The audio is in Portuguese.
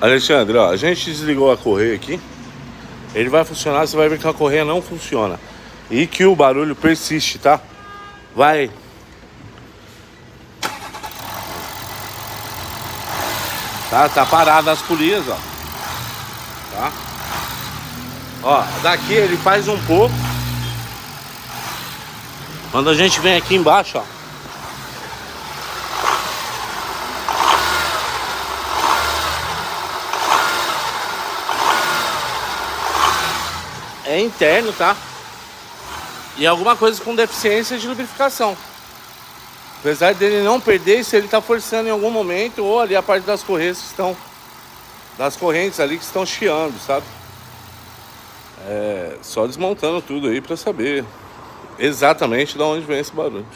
Alexandre, ó, a gente desligou a correia aqui. Ele vai funcionar, você vai ver que a correia não funciona. E que o barulho persiste, tá? Vai. Tá parada as polias, ó. Tá? Ó, daqui ele faz um pouco. Quando a gente vem aqui embaixo, ó. É interno, tá? E alguma coisa com deficiência de lubrificação. Apesar dele não perder, se ele tá forçando em algum momento, ou ali a parte das correias que estão, das correntes ali que estão chiando, sabe? É só desmontando tudo aí pra saber exatamente de onde vem esse barulho.